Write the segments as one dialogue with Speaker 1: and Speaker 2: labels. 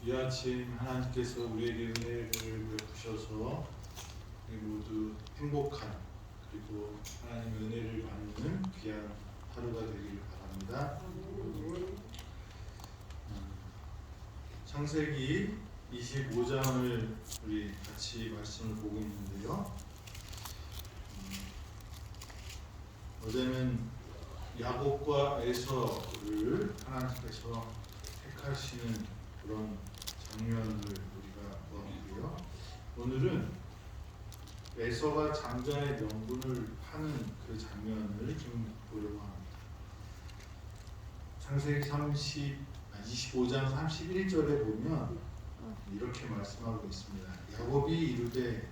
Speaker 1: 이 아침 하나님께서 우리에게 은혜를 베푸셔서 우리 모두 행복한 그리고 하나님의 은혜를 받는 귀한 하루가 되길 바랍니다. 창세기 25장을 우리 같이 말씀을 보고 있는데요. 어제는 야곱과 에서를 하나님께서 택하시는 그런 장면을 우리가 보았고요. 오늘은 에서가 장자의 명분을 파는 그 장면을 좀 보려고 합니다. 창세기 25장 31절에 보면 이렇게 말씀하고 있습니다. 야곱이 이르되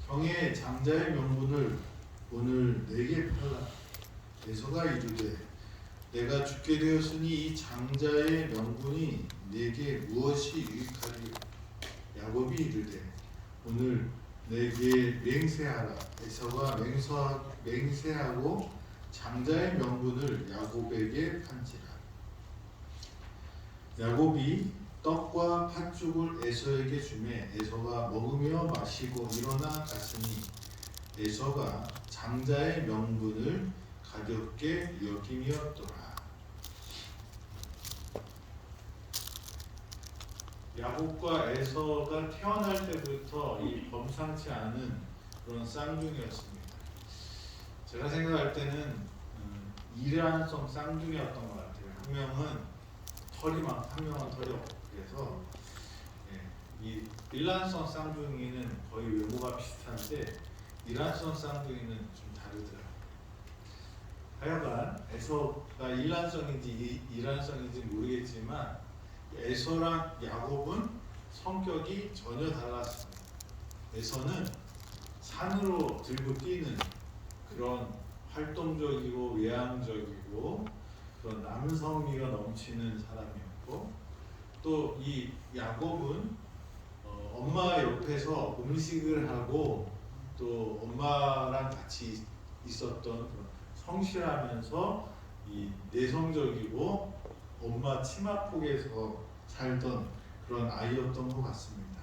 Speaker 1: 형의 장자의 명분을 오늘 내게 팔라. 에서가 이르되 내가 죽게 되었으니 이 장자의 명분이 내게 무엇이 유익하리요? 야곱이 이르되 오늘 내게 맹세하라. 에서가 맹세하고 장자의 명분을 야곱에게 판지라. 야곱이 떡과 팥죽을 에서에게 주매 에서가 먹으며 마시고 일어나 갔으니 에서가 장자의 명분을 가볍게 여김이었더라. 야곱과 에서가 태어날 때부터 이 범상치 않은 그런 쌍둥이였습니다. 제가 생각할 때는 일란성 쌍둥이였던 것 같아요. 한 명은 털이 많고 한 명은 털이 없고. 그래서 이 일란성 쌍둥이는 거의 외모가 비슷한데 일란성 쌍둥이는 좀 다르더라고요. 하여간 에서가 일란성인지 이란성인지 모르겠지만 에서랑 야곱은 성격이 전혀 달랐습니다. 에서는 산으로 들고 뛰는 그런 활동적이고 외향적이고 그런 남성미가 넘치는 사람이었고, 또 이 야곱은 엄마 옆에서 음식을 하고 또 엄마랑 같이 있었던 그런 성실하면서 이 내성적이고 엄마 치마폭에서 살던 그런 아이였던 것 같습니다.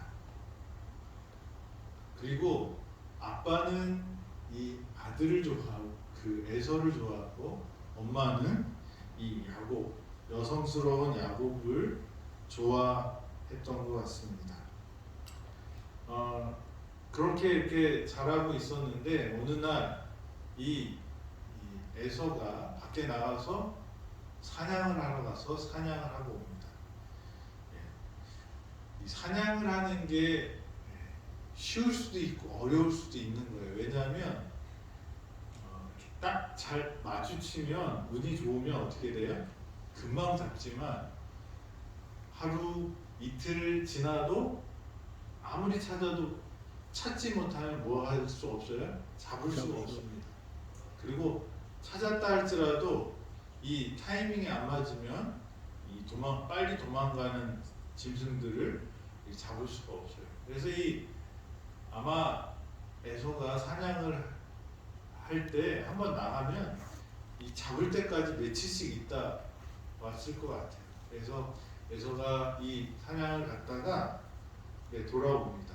Speaker 1: 그리고 아빠는 이 아들을 좋아하고 그 에서를 좋아하고 엄마는 이 야곱, 여성스러운 야곱을 좋아했던 것 같습니다. 그렇게 이렇게 자라고 있었는데 어느 날 이 에서가 밖에 나가서 사냥을 하러 가서 사냥을 하고 옵니다. 이 사냥을 하는 게 쉬울 수도 있고 어려울 수도 있는 거예요. 왜냐하면 딱 잘 마주치면 운이 좋으면 어떻게 돼요? 금방 잡지만 하루 이틀 지나도 아무리 찾아도 찾지 못하면 뭐 할 수 없어요? 잡을 수가 없습니다. 그리고 찾았다 할지라도 이 타이밍이 안 맞으면 이 빨리 도망가는 짐승들을 잡을 수가 없어요. 그래서 아마 에서가 사냥을 할 때 한번 나가면 이 잡을 때까지 며칠씩 있다 왔을 것 같아요. 그래서 에서가 이 사냥을 갔다가 돌아옵니다.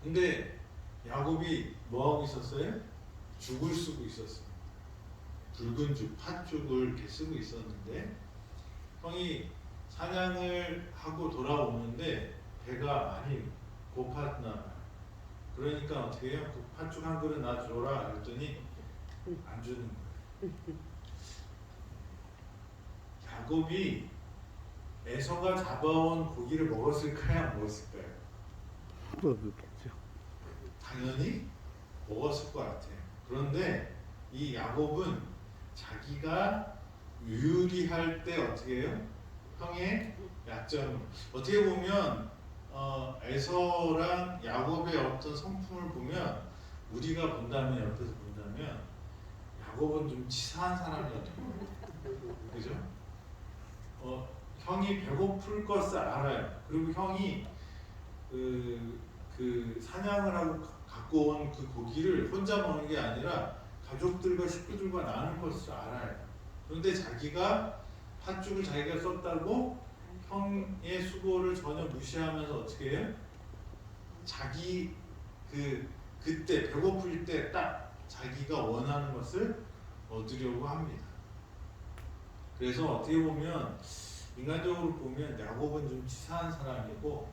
Speaker 1: 근데 야곱이 뭐 하고 있었어요? 죽을 쓰고 있었어요. 붉은 죽, 팥죽을 이렇게 쓰고 있었는데 형이 사냥을 하고 돌아오는데 배가 많이 고팠나 봐요. 그러니까 어떻게 해요? 그 팥죽 한 그릇 나 줘라 그랬더니 안 주는 거예요. 야곱이 에서가 잡아온 고기를 먹었을까요? 안 먹었을까요?
Speaker 2: 먹었겠죠.
Speaker 1: 당연히 먹었을 것 같아요. 그런데 이 야곱은 자기가 유리할 때 어떻게 해요? 형의 약점. 어떻게 보면 에서랑 야곱의 어떤 성품을 보면 우리가 본다면 옆에서 본다면 야곱은 좀 치사한 사람이었던 것 같아요. 그죠? 형이 배고플 것을 알아요. 그리고 형이 그 사냥을 하고 갖고 온 그 고기를 혼자 먹는 게 아니라 가족들과 식구들과 나눌 것을 알아요. 그런데 자기가 팥죽을 자기가 썼다고 형의 수고를 전혀 무시하면서 어떻게 해요? 자기 그때 배고플 때 딱 자기가 원하는 것을 얻으려고 합니다. 그래서 어떻게 보면 인간적으로 보면 야곱은 좀 치사한 사람이고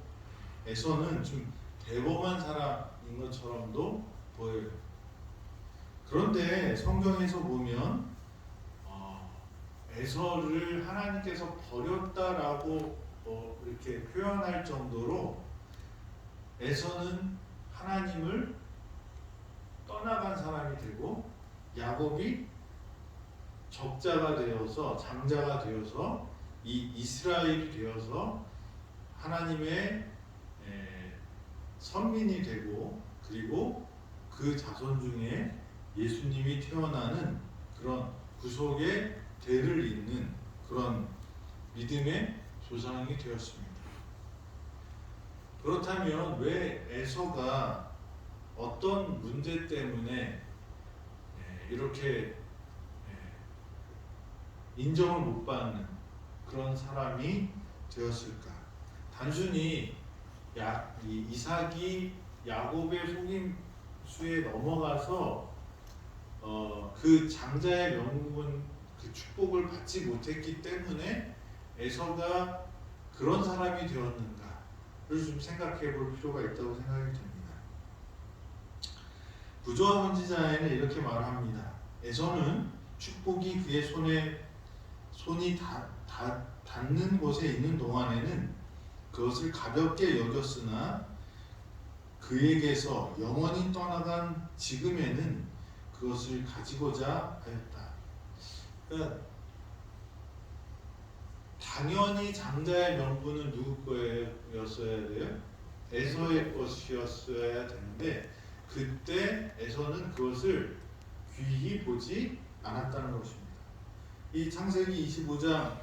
Speaker 1: 에서는 좀 대범한 사람인 것처럼도 보여요. 그런데 성경에서 보면 에서를 하나님께서 버렸다라고 이렇게 표현할 정도로 에서는 하나님을 떠나간 사람이 되고 야곱이 적자가 되어서 장자가 되어서 이 이스라엘이 되어서 하나님의 선민이 되고 그리고 그 자손 중에 예수님이 태어나는 그런 구속의 대를 잇는 그런 믿음의 조상이 되었습니다. 그렇다면 왜 에서가 어떤 문제 때문에 이렇게 인정을 못 받는 그런 사람이 되었을까? 단순히 이삭이 야곱의 속임수에 넘어가서 그 장자의 명분 그 축복을 받지 못했기 때문에 에서가 그런 사람이 되었는가를 좀 생각해 볼 필요가 있다고 생각이 듭니다. 부조화 선지자에는 이렇게 말합니다. 에서는 축복이 그의 손이 닿는 곳에 있는 동안에는 그것을 가볍게 여겼으나 그에게서 영원히 떠나간 지금에는 그것을 가지고자 하였다. 그러니까 당연히 장자의 명분은 누구 거였어야 돼요? 에서의 것이었어야 되는데 그때 에서는 그것을 귀히 보지 않았다는 것입니다. 이 창세기 25장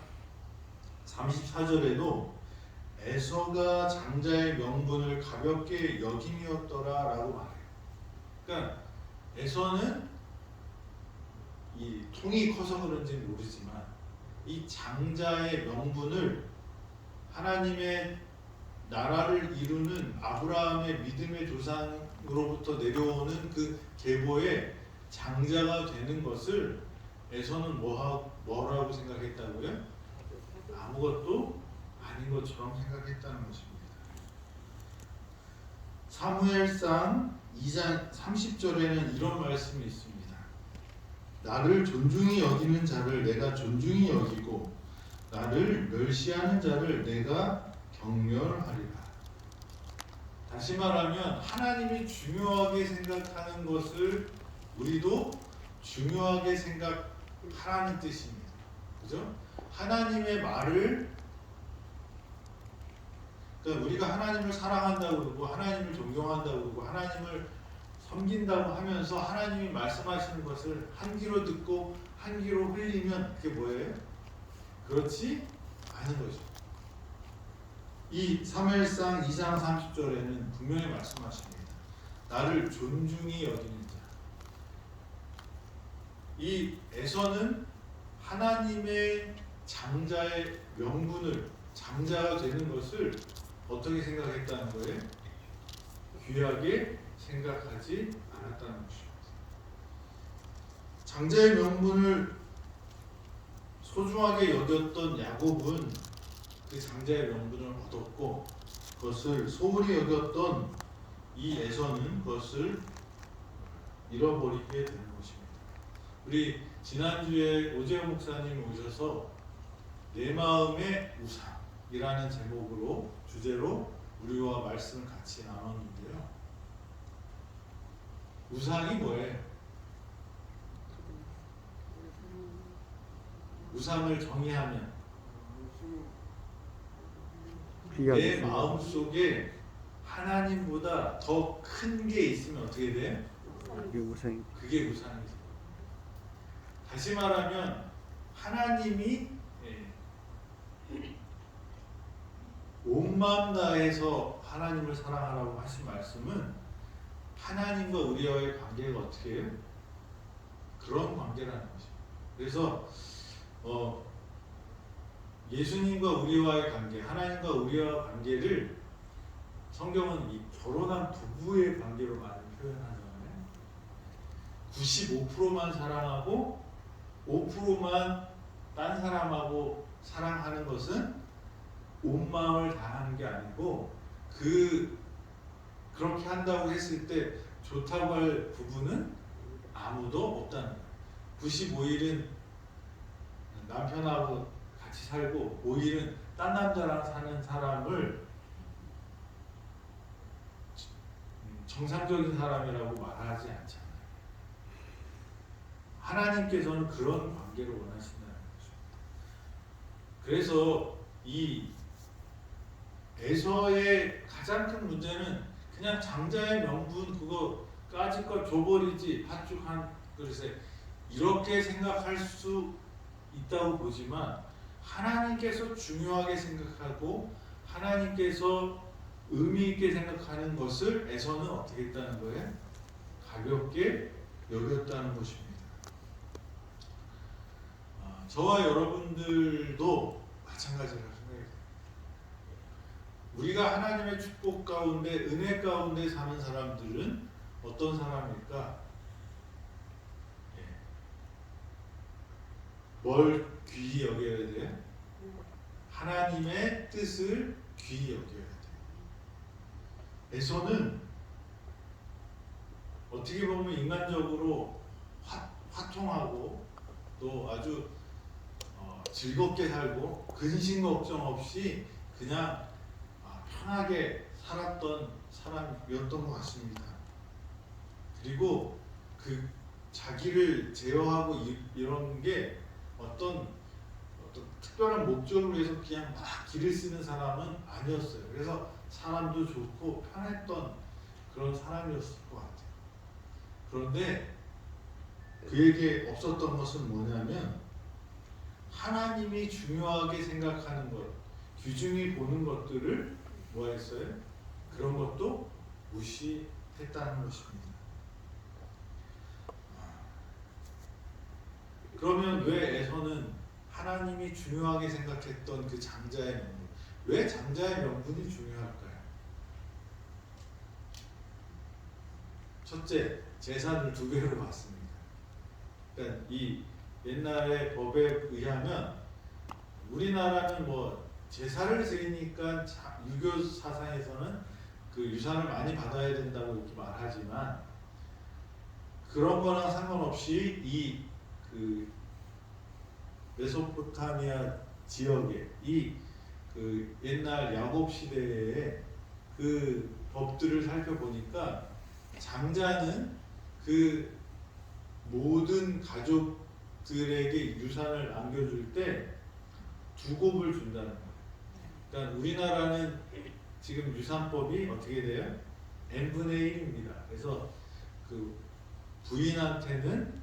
Speaker 1: 34절에도 에서가 장자의 명분을 가볍게 여김이었더라라고 말해요. 그러니까 에서는 이 통이 커서 그런지 모르지만 이 장자의 명분을 하나님의 나라를 이루는 아브라함의 믿음의 조상으로부터 내려오는 그 계보의 장자가 되는 것을 에서는 뭐라고 생각했다고요? 아무것도 아닌 것처럼 생각했다는 것입니다. 사무엘상 2장 30절에는 이런 말씀이 있습니다. 나를 존중히 여기는 자를 내가 존중히 여기고 나를 멸시하는 자를 내가 경멸하리라. 다시 말하면 하나님이 중요하게 생각하는 것을 우리도 중요하게 생각하라는 뜻입니다. 그죠? 하나님의 말을 그러니까 우리가 하나님을 사랑한다고 그러고 하나님을 존경한다고 그러고 하나님을 섬긴다고 하면서 하나님이 말씀하시는 것을 한 귀로 듣고 한 귀로 흘리면 그게 뭐예요? 그렇지 않은 거죠. 이 사무엘상 2장 30절에는 분명히 말씀하십니다. 나를 존중히 여기는 자. 이 에서는 하나님의 장자의 명분을 장자가 되는 것을 어떻게 생각했다는 거예요? 귀하게 생각하지 않았다는 것입니다. 장자의 명분을 소중하게 여겼던 야곱은 그 장자의 명분을 얻었고 그것을 소홀히 여겼던 이 에서는 그것을 잃어버리게 되는 것입니다. 우리 지난주에 오재영 목사님이 오셔서 내 마음의 우상이라는 제목으로 주제로 우리와 말씀을 같이 나눴는데요. 우상이 뭐예요? 우상을 정의하면 내 마음 속에 하나님보다 더 큰 게 있으면 어떻게 돼? 그게 우상이죠. 다시 말하면 하나님이 온 마음 다해서 하나님을 사랑하라고 하신 말씀은 하나님과 우리와의 관계가 어떻게 해요? 그런 관계라는 것입니다. 그래서 예수님과 우리와의 관계, 하나님과 우리와 관계를 성경은 이 결혼한 부부의 관계로 많이 표현하잖아요. 95%만 사랑하고 5%만 딴 사람하고 사랑하는 것은 온 마음을 다하는 게 아니고 그렇게 한다고 했을 때 좋다고 할 부부는 아무도 없다는 거예요. 95일은 남편하고 같이 살고 5일은 딴 남자랑 사는 사람을 정상적인 사람이라고 말하지 않잖아요. 하나님께서는 그런 관계를 원하신다는 거죠. 그래서 이 에서의 가장 큰 문제는 그냥 장자의 명분 그거 까짓 거 줘버리지 팥죽 한 그릇에 이렇게 생각할 수 있다고 보지만 하나님께서 중요하게 생각하고 하나님께서 의미 있게 생각하는 것을 에서는 어떻게 했다는 거예요? 가볍게 여겼다는 것입니다. 저와 여러분들도 마찬가지라고 생각해요. 우리가 하나님의 축복 가운데 은혜 가운데 사는 사람들은 어떤 사람일까? 뭘 귀히 여겨야 돼요? 하나님의 뜻을 귀히 여겨야 돼요. 에서는 어떻게 보면 인간적으로 화통하고 또 아주 즐겁게 살고 근심 걱정 없이 그냥 편하게 살았던 사람이었던 것 같습니다. 그리고 그 자기를 제어하고 이런 게 어떤 특별한 목적으로 해서 그냥 막 길을 쓰는 사람은 아니었어요. 그래서 사람도 좋고 편했던 그런 사람이었을 것 같아요. 그런데 그에게 없었던 것은 뭐냐면 하나님이 중요하게 생각하는 것, 귀중히 보는 것들을 뭐 했어요? 그런 것도 무시했다는 것입니다. 그러면 왜 에서는 하나님이 중요하게 생각했던 그 장자의 명분, 왜 장자의 명분이 중요할까요? 첫째, 재산을 2배로 받습니다. 그러니까 이 옛날의 법에 의하면 우리나라는 뭐 제사를 지으니까 유교 사상에서는 그 유산을 많이 받아야 된다고 이렇게 말하지만 그런 거랑 상관없이 이 그 메소포타미아 지역에 이 그 옛날 야곱 시대의 그 법들을 살펴보니까 장자는 그 모든 가족들에게 유산을 남겨줄 때 2곱을 준다는 거예요. 그러니까 우리나라는 지금 유산법이 어떻게 돼요? n분의 1입니다. 그래서 그 부인한테는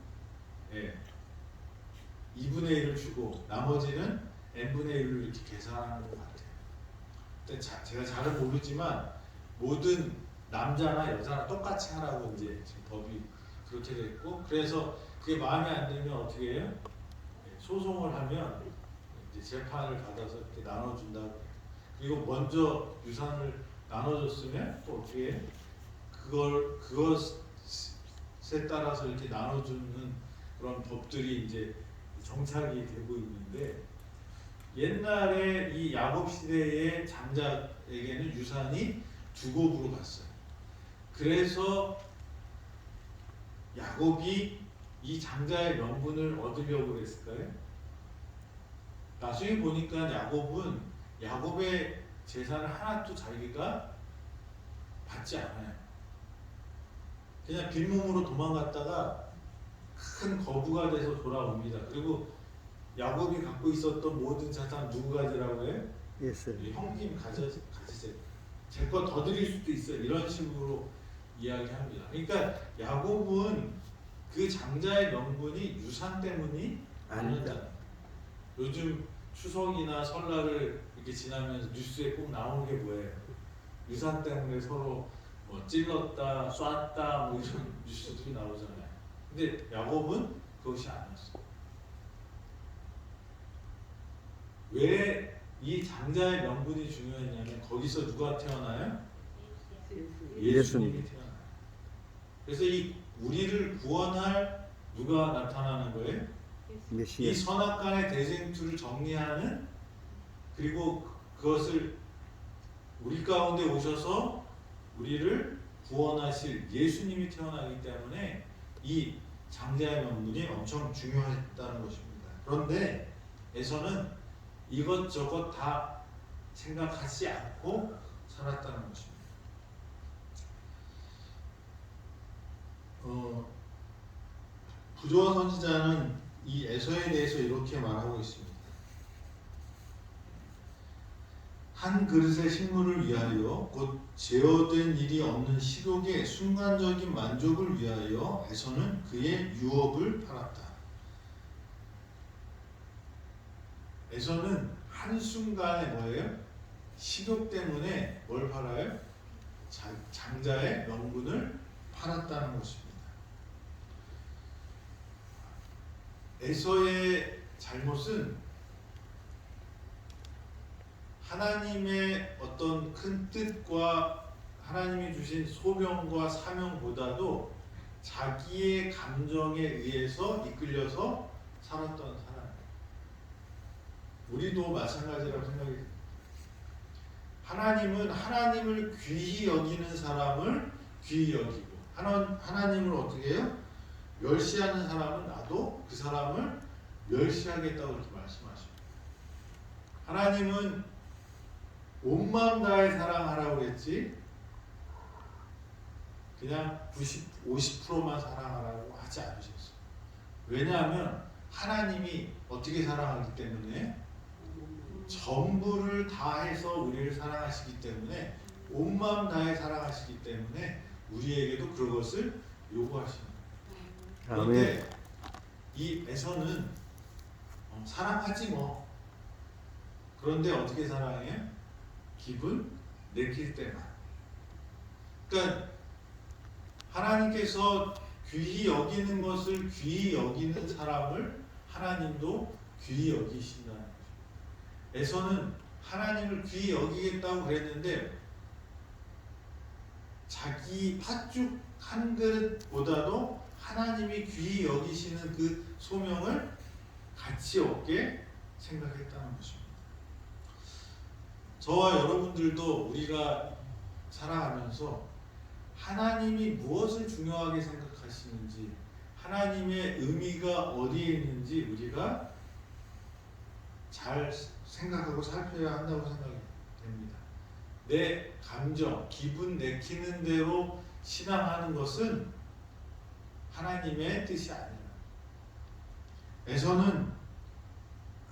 Speaker 1: 2분의 1을 주고 나머지는 n분의 1로 이렇게 계산하는 것 같아요. 근데 제가 잘은 모르지만 모든 남자나 여자나 똑같이 하라고 이제 지금 법이 그렇게 됐고 그래서 그게 마음에 안 들면 어떻게 해요? 소송을 하면 이제 재판을 받아서 이렇게 나눠준다고. 그리고 먼저 유산을 나눠줬으면 또 어떻게 해요? 그것에 따라서 이렇게 나눠주는 그런 법들이 이제 정착이 되고 있는데 옛날에 이 야곱 시대의 장자에게는 유산이 2곱으로 갔어요. 그래서 야곱이 이 장자의 명분을 얻으려고 했을까요? 나중에 보니까 야곱의 재산을 하나도 자기가 받지 않아요. 그냥 빈몸으로 도망갔다가 큰 거부가 돼서 돌아옵니다. 그리고 야곱이 갖고 있었던 모든 자산 누구 가지라고 해요? 형님 가지세요. 제 거 더 드릴 수도 있어요. 이런 식으로 이야기합니다. 그러니까 야곱은 그 장자의 명분이 유산 때문이 아니었다. 요즘 추석이나 설날을 이렇게 지나면서 뉴스에 꼭 나오는 게 뭐예요? 유산 때문에 서로 뭐 찔렀다, 쐈다 뭐 이런 뉴스들이 나오잖아요. 근데 야곱은 그것이 아니었어요. 왜 이 장자의 명분이 중요했냐면 거기서 누가 태어나요? 예수님이 태어나요. 그래서 이 우리를 구원할 누가 나타나는 거예요?
Speaker 2: 메시아.
Speaker 1: 이 선악간의 대쟁투를 정리하는, 그리고 그것을 우리 가운데 오셔서 우리를 구원하실 예수님이 태어나기 때문에 이 장자의 명분이 엄청 중요했다는 것입니다. 그런데 에서는 이것저것 다 생각하지 않고 살았다는 것입니다. 부조와 선지자는 이 에서에 대해서 이렇게 말하고 있습니다. 한 그릇의 식물을 위하여 곧 제어된 일이 없는 식욕의 순간적인 만족을 위하여 에서는 그의 유업을 팔았다. 에서는 한순간에 뭐예요? 식욕 때문에 뭘 팔아요? 장자의 명분을 팔았다는 것입니다. 에서의 잘못은 하나님의 어떤 큰 뜻과 하나님이 주신 소명과 사명보다도 자기의 감정에 의해서 이끌려서 살았던 사람. 우리도 마찬가지라고 생각이 듭니다. 하나님은 하나님을 귀히 여기는 사람을 귀히 여기고, 하나님을 어떻게 해요? 멸시하는 사람은 나도 그 사람을 멸시하겠다고 이렇게 말씀하십니다. 하나님은 온 마음 다해 사랑하라고 했지 그냥 50%만 사랑하라고 하지 않으셨어요. 왜냐하면 하나님이 어떻게 사랑하기 때문에 전부를 다해서 우리를 사랑하시기 때문에, 온 마음 다해 사랑하시기 때문에 우리에게도 그것을 요구하십니다. 그런데 이 에서는 사랑하지 뭐. 그런데 어떻게 사랑해요? 기분 내킬 때만. 그러니까 하나님께서 귀히 여기는 것을 귀히 여기는 사람을 하나님도 귀히 여기신다는 거죠. 에서는 하나님을 귀히 여기겠다고 그랬는데 자기 팥죽 한 그릇보다도 하나님이 귀히 여기시는 그 소명을 가치 없게 생각했다는 것입니다. 저와 여러분들도 우리가 살아가면서 하나님이 무엇을 중요하게 생각하시는지, 하나님의 의미가 어디에 있는지 우리가 잘 생각하고 살펴야 한다고 생각이 됩니다. 내 감정, 기분 내키는 대로 신앙하는 것은 하나님의 뜻이 아니에요. 에서는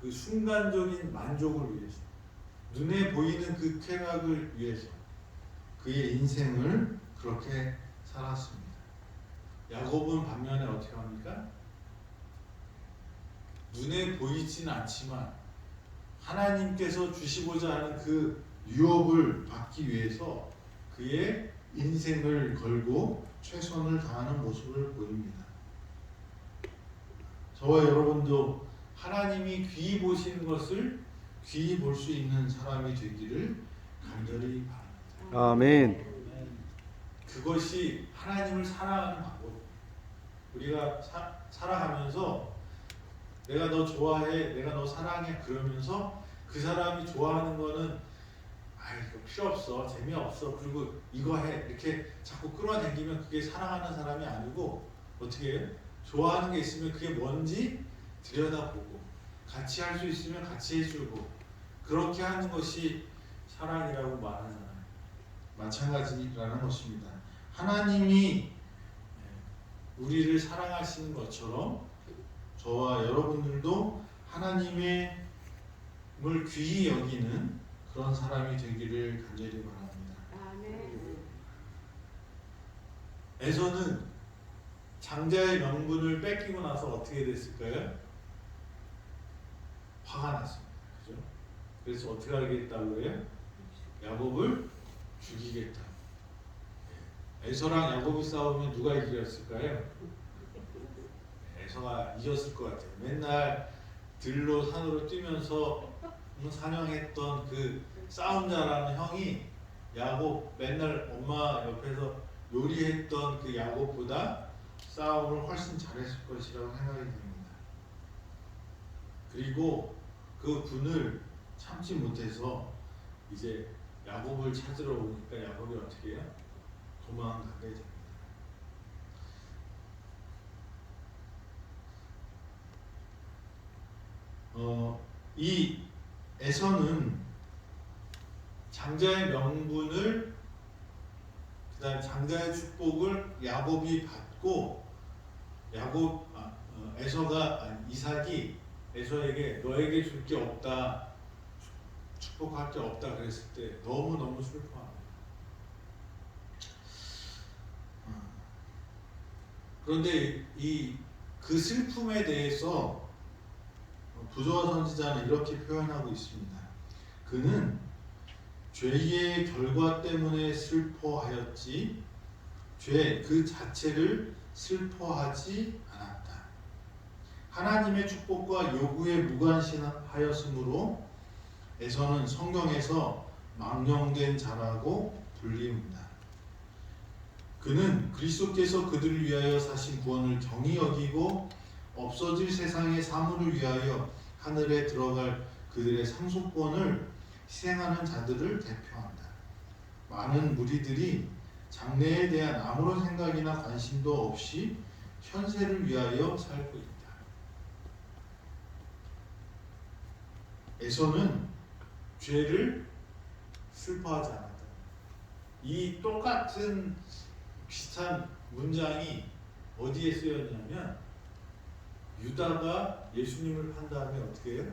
Speaker 1: 그 순간적인 만족을 위해서, 눈에 보이는 그 쾌락을 위해서 그의 인생을 그렇게 살았습니다. 야곱은 반면에 어떻게 합니까? 눈에 보이진 않지만 하나님께서 주시고자 하는 그 유업을 받기 위해서 그의 인생을 걸고 최선을 다하는 모습을 보입니다. 저와 여러분도 하나님이 귀히 보시는 것을 귀히 볼 수 있는 사람이 되기를 간절히 바랍니다.
Speaker 2: 아멘.
Speaker 1: 그것이 하나님을 사랑하는 방법. 우리가 살아가면서 내가 너 좋아해, 내가 너 사랑해 그러면서 그 사람이 좋아하는 거는 이거 필요 없어, 재미없어, 그리고 이거 해 이렇게 자꾸 끌어당기면 그게 사랑하는 사람이 아니고, 어떻게 해요? 좋아하는 게 있으면 그게 뭔지 들여다보고 같이 할 수 있으면 같이 해주고, 그렇게 하는 것이 사랑이라고 말하잖아요. 마찬가지라는 것입니다. 하나님이 우리를 사랑하시는 것처럼 저와 여러분들도 하나님을 귀히 여기는 그런 사람이 되기를 간절히 바랍니다. 에서는 장자의 명분을 뺏기고 나서 어떻게 됐을까요? 화가 났습니다. 그죠? 그래서 어떻게 하겠다고 해요? 야곱을 죽이겠다. 에서랑 야곱이 싸우면 누가 이겼을까요? 에서가 이겼을 것 같아요. 맨날 들로 산으로 뛰면서 사냥했던 그 싸움 잘하는 형이 야곱 맨날 엄마 옆에서 요리했던 그 야곱보다 싸움을 훨씬 잘했을 것이라고 생각이 됩니다. 그리고 그 분을 참지 못해서 이제 야곱을 찾으러 오니까 야곱이 어떻게 해요? 도망가게 됩니다. 이 에서는 장자의 명분을 그다음 장자의 축복을 야곱이 받고 이삭이 에서에게 너에게 줄 게 없다, 축복할 게 없다 그랬을 때 너무너무 슬퍼합니다. 그런데 그 슬픔에 대해서 부조와 선지자는 이렇게 표현하고 있습니다. 그는 죄의 결과 때문에 슬퍼하였지 죄 그 자체를 슬퍼하지 않았다. 하나님의 축복과 요구에 무관심하였으므로 에서는 성경에서 망령된 자라고 불립니다. 그는 그리스도께서 그들을 위하여 사신 구원을 경히 여기고 없어질 세상의 사물을 위하여 하늘에 들어갈 그들의 상속권을 희생하는 자들을 대표한다. 많은 무리들이 장래에 대한 아무런 생각이나 관심도 없이 현세를 위하여 살고 있다. 에서는 죄를 슬퍼하지 않았다. 이 똑같은 비슷한 문장이 어디에 쓰였냐면 유다가 예수님을 판 다음에 어떻게 해요?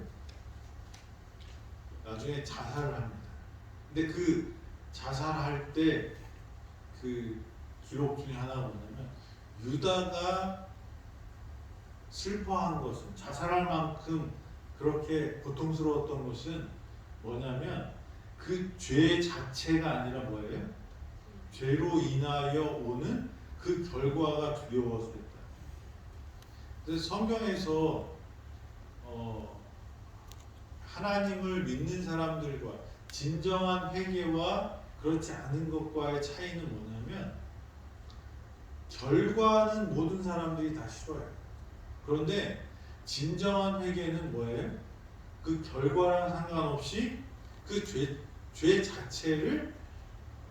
Speaker 1: 나중에 자살을 합니다. 근데 그 자살할 때 그 기록 중에 하나가 뭐냐면 유다가 슬퍼한 것은 자살할 만큼 그렇게 고통스러웠던 것은 뭐냐면 그 죄 자체가 아니라 뭐예요? 죄로 인하여 오는 그 결과가 두려워서 했다. 그래서 성경에서 하나님을 믿는 사람들과 진정한 회개와 그렇지 않은 것과의 차이는 뭐냐면 결과는 모든 사람들이 다 싫어요. 그런데 진정한 회개는 뭐예요? 그 결과랑 상관없이 그 죄 자체를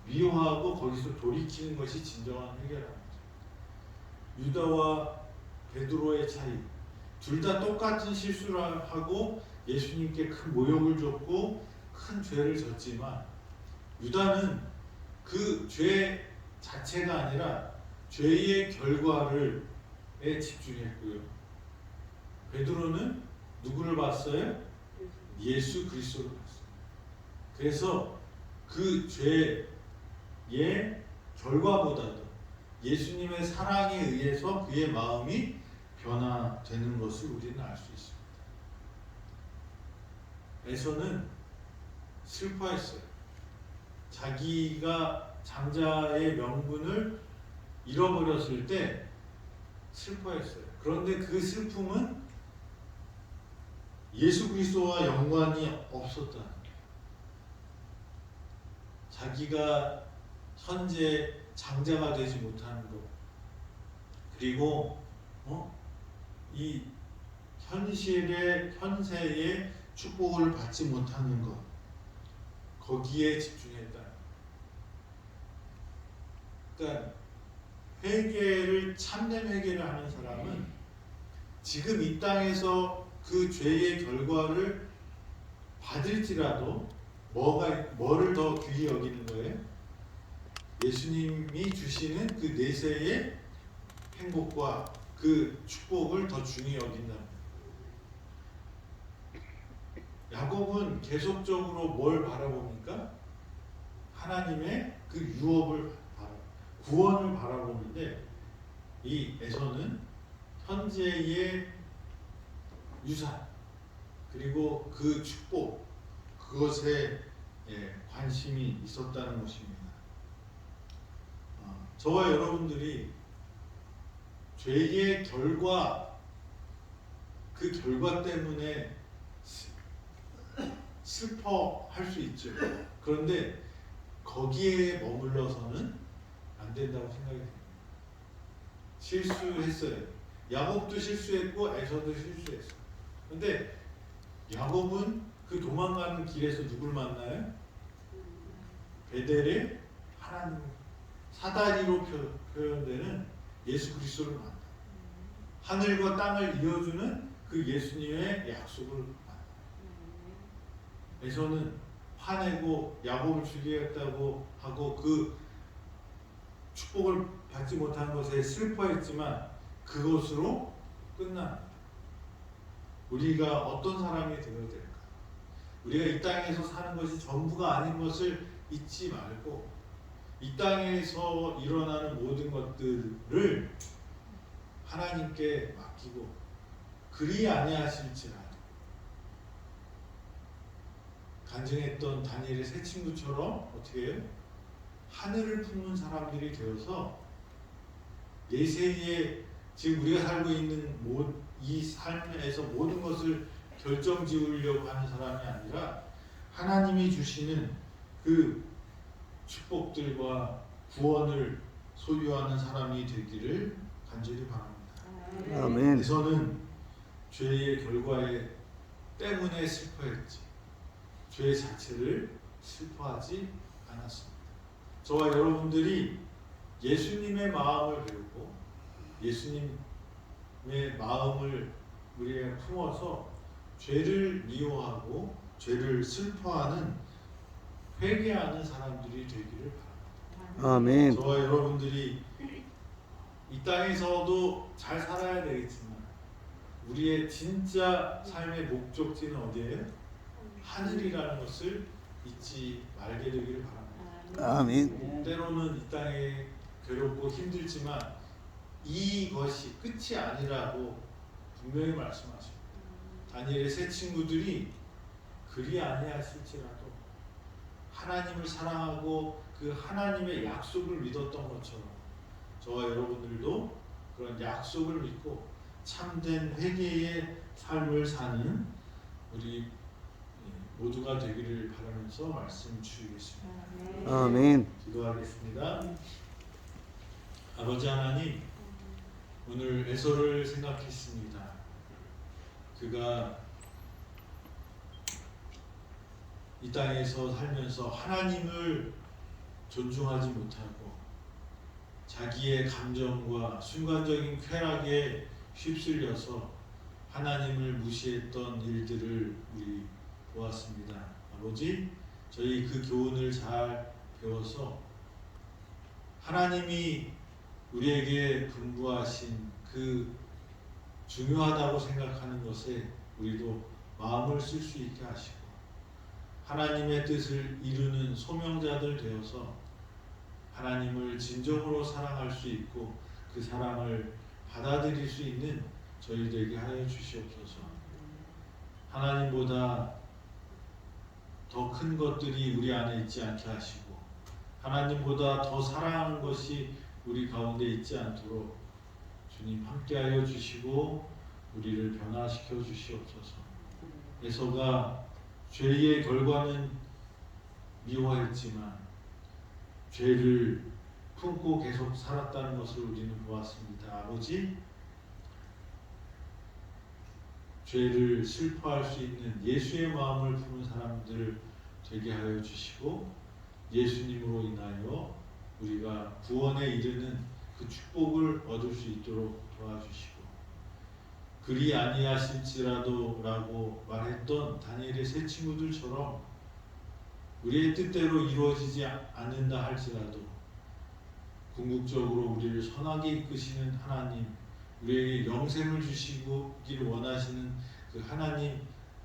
Speaker 1: 미워하고 거기서 돌이키는 것이 진정한 회개라는 거죠. 유다와 베드로의 차이, 둘 다 똑같은 실수를 하고 예수님께 큰 모욕을 줬고 큰 죄를 졌지만 유다는 그 죄 자체가 아니라 죄의 결과에 집중했고요. 베드로는 누구를 봤어요? 예수 그리스도를 봤어요. 그래서 그 죄의 결과보다도 예수님의 사랑에 의해서 그의 마음이 변화되는 것을 우리는 알 수 있습니다. 에서는 슬퍼했어요. 자기가 장자의 명분을 잃어버렸을 때 슬퍼했어요. 그런데 그 슬픔은 예수 그리스도와 연관이 없었다는 거예요. 자기가 현재 장자가 되지 못하는 것, 그리고 이 현세의 축복을 받지 못하는 것, 거기에 집중했다. 그러니까 참된 회개를 하는 사람은 지금 이 땅에서 그 죄의 결과를 받을지라도 뭐를 더 귀히 여기는 거예요? 예수님이 주시는 그 내세의 행복과 그 축복을 더 중히 여긴다. 야곱은 계속적으로 뭘 바라봅니까? 하나님의 그 유업을 구원을 바라보는데 이 에서는 현재의 유산 그리고 그 축복 그것에 관심이 있었다는 것입니다. 저와 여러분들이 죄의 결과 그 결과 때문에 슬퍼할 수 있죠. 그런데 거기에 머물러서는 안 된다고 생각이 됩니다. 실수했어요. 야곱도 실수했고 에서도 실수했어요. 근데 야곱은 그 도망가는 길에서 누굴 만나요? 베델의 하나님, 사다리로 표현되는 예수 그리스도를 만나요. 하늘과 땅을 이어주는 그 예수님의 약속을 만나요. 에서는 화내고 야곱을 죽이겠다고 하고 그 축복을 받지 못한 것에 슬퍼했지만 그것으로 끝납니다. 우리가 어떤 사람이 되어야 될까? 우리가 이 땅에서 사는 것이 전부가 아닌 것을 잊지 말고 이 땅에서 일어나는 모든 것들을 하나님께 맡기고 그리 아니하실지라도 간증했던 다니엘의 세 친구처럼 어떻게 해요? 하늘을 품는 사람들이 되어서 내세에 지금 우리가 살고 있는 이 삶에서 모든 것을 결정지으려고 하는 사람이 아니라 하나님이 주시는 그 축복들과 구원을 소유하는 사람이 되기를 간절히 바랍니다.
Speaker 2: 아멘.
Speaker 1: 에서는 죄의 결과에 때문에 슬퍼했지 죄 자체를 슬퍼하지 않았습니다. 저와 여러분들이 예수님의 마음을 배우고 예수님의 마음을 우리가 품어서 죄를 미워하고 죄를 슬퍼하는 회개하는 사람들이 되기를 바랍니다.
Speaker 2: 아멘.
Speaker 1: 저와 여러분들이 이 땅에서도 잘 살아야 되겠지만 우리의 진짜 삶의 목적지는 어디예요? 하늘이라는 것을 잊지 말게 되기를 바랍니다.
Speaker 2: 아멘.
Speaker 1: 때로는 이 땅에 괴롭고 힘들지만 이것이 끝이 아니라고 분명히 말씀하십니다. 다니엘의 세 친구들이 그리 아니하실지라도 하나님을 사랑하고 그 하나님의 약속을 믿었던 것처럼 저와 여러분들도 그런 약속을 믿고 참된 회개의 삶을 사는 우리 모두가 되기를 바라면서 말씀 주시겠습니다.
Speaker 2: 아멘.
Speaker 1: 기도하겠습니다. 아버지 하나님, 오늘 에서를 생각했습니다. 그가 이 땅에서 살면서 하나님을 존중하지 못하고 자기의 감정과 순간적인 쾌락에 휩쓸려서 하나님을 무시했던 일들을 우리 보았습니다. 아버지, 저희 그 교훈을 잘 배워서 하나님이 우리에게 분부하신 그 중요하다고 생각하는 것에 우리도 마음을 쓸 수 있게 하시고 하나님의 뜻을 이루는 소명자들 되어서 하나님을 진정으로 사랑할 수 있고 그 사랑을 받아들일 수 있는 저희 되게 하여 주시옵소서. 하나님보다 더 큰 것들이 우리 안에 있지 않게 하시고 하나님보다 더 사랑하는 것이 우리 가운데 있지 않도록 주님 함께하여 주시고 우리를 변화시켜 주시옵소서. 에서가 죄의 결과는 미워했지만 죄를 품고 계속 살았다는 것을 우리는 보았습니다. 아버지, 죄를 슬퍼할 수 있는 예수의 마음을 품은 사람들 되게 하여 주시고 예수님으로 인하여 우리가 구원에 이르는 그 축복을 얻을 수 있도록 도와주시고 그리 아니하실지라도 라고 말했던 다니엘의 세 친구들처럼 우리의 뜻대로 이루어지지 않는다 할지라도 궁극적으로 우리를 선하게 이끄시는 하나님, 우리에게 영생을 주시기를 원하시는 그 하나님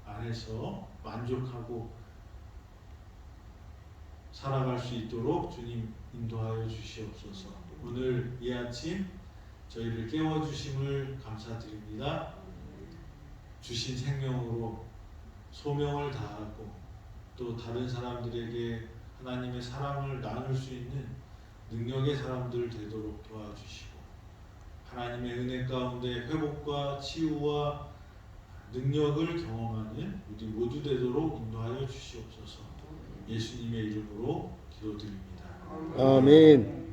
Speaker 1: 안에서 만족하고 살아갈 수 있도록 주님 인도하여 주시옵소서. 오늘 이 아침 저희를 깨워주심을 감사드립니다. 주신 생명으로 소명을 다하고 또 다른 사람들에게 하나님의 사랑을 나눌 수 있는 능력의 사람들 되도록 도와주시고 하나님의 은혜 가운데 회복과 치유와 능력을 경험하는 우리 모두 되도록 인도하여 주시옵소서. 예수님의 이름으로 기도드립니다.
Speaker 2: 아멘.